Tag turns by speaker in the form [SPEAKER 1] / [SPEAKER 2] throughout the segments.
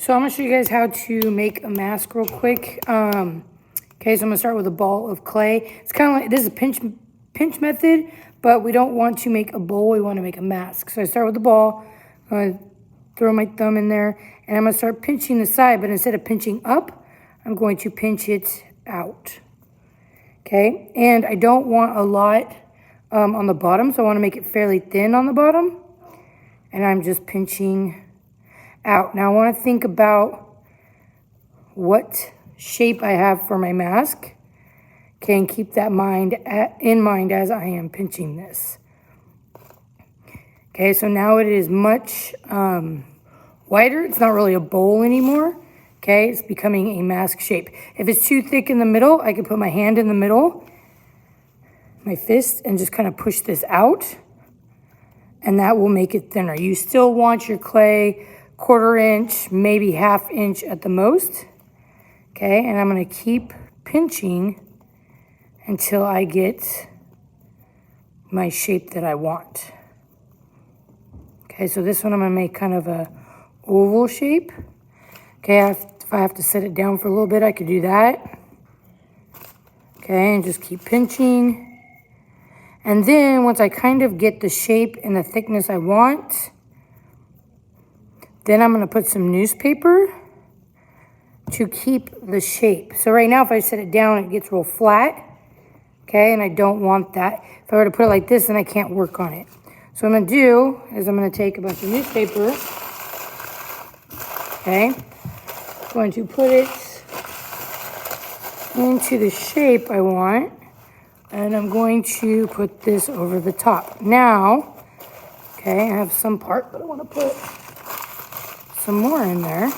[SPEAKER 1] So I'm gonna show you guys how to make a mask real quick. Okay, so I'm gonna start with a ball of clay. It's kind of like, this is a pinch method, but we don't want to make a bowl, we wanna make a mask. So I start with the ball, I'm gonna throw my thumb in there, and I'm gonna start pinching the side, but instead of pinching up, I'm going to pinch it out. Okay, and I don't want a lot on the bottom, so I wanna make it fairly thin on the bottom. And I'm just pinching out. Now I want to think about what shape I have for my mask. Okay, and keep that in mind as I am pinching this. Okay, so now it is much wider. It's not really a bowl anymore. Okay, it's becoming a mask shape. If it's too thick in the middle, I can put my hand in the middle, my fist, and just kind of push this out. And that will make it thinner. You still want your clay 1/4 inch, maybe 1/2 inch at the most. Okay, and I'm gonna keep pinching until I get my shape that I want. Okay, so this one I'm gonna make kind of a oval shape. Okay, if I have to set it down for a little bit, I could do that. Okay, and just keep pinching. And then once I kind of get the shape and the thickness I want, then I'm gonna put some newspaper to keep the shape. So right now, if I set it down, it gets real flat, okay? And I don't want that. If I were to put it like this, then I can't work on it. So what I'm gonna do is I'm gonna take a bunch of newspaper, okay? I'm going to put it into the shape I want. And I'm going to put this over the top. Now, okay, I have some part, but I want to put some more in there.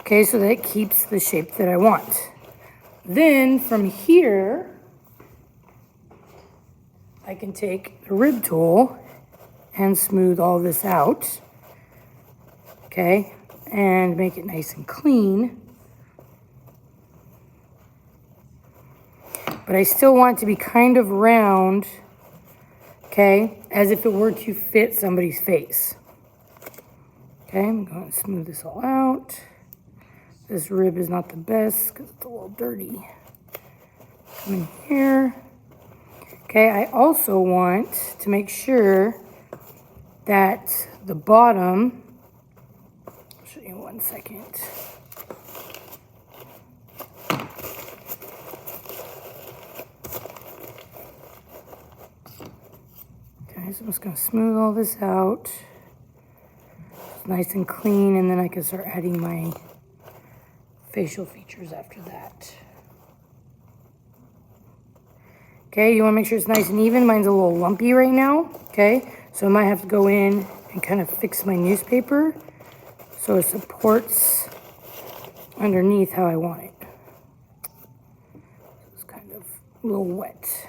[SPEAKER 1] Okay, so that keeps the shape that I want. Then from here, I can take the rib tool and smooth all this out. Okay, and make it nice and clean. But I still want it to be kind of round, okay, as if it were to fit somebody's face. Okay, I'm going to smooth this all out. This rib is not the best because it's a little dirty. Come in here. Okay, I also want to make sure that the bottom, I'll show you 1 second. So I'm just going to smooth all this out. It's nice and clean, and then I can start adding my facial features after that. Okay, you want to make sure it's nice and even. Mine's a little lumpy right now, okay? So I might have to go in and kind of fix my newspaper so it supports underneath how I want it. It's kind of a little wet.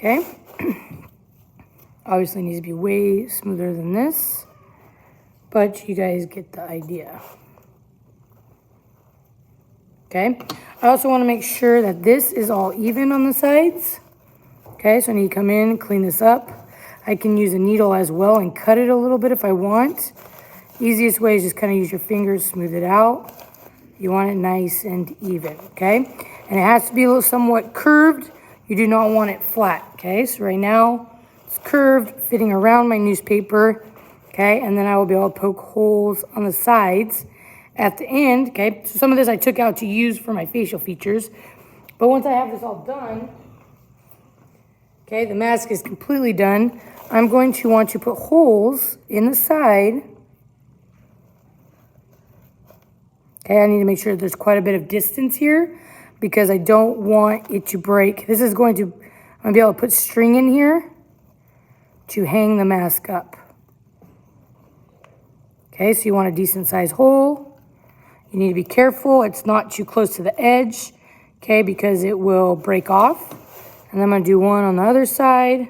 [SPEAKER 1] Okay, obviously needs to be way smoother than this, but you guys get the idea. Okay, I also want to make sure that this is all even on the sides. Okay, so I need to come in, clean this up. I can use a needle as well and cut it a little bit if I want. Easiest way is just kind of use your fingers, smooth it out. You want it nice and even, okay? And it has to be a little somewhat curved. You do not want it flat, okay? So right now, it's curved, fitting around my newspaper, okay? And then I will be able to poke holes on the sides at the end, okay? So some of this I took out to use for my facial features. But once I have this all done, okay, the mask is completely done, I'm going to want to put holes in the side. Okay, I need to make sure there's quite a bit of distance here, because I don't want it to break. This is going to, I'm gonna be able to put string in here to hang the mask up. Okay, so you want a decent sized hole. You need to be careful, it's not too close to the edge, okay, because it will break off. And I'm gonna do one on the other side.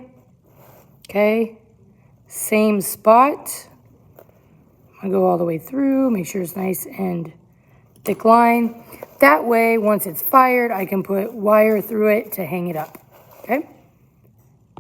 [SPEAKER 1] Okay, same spot. I'm gonna go all the way through, make sure it's nice and thick line. That way, once it's fired, I can put wire through it to hang it up, okay?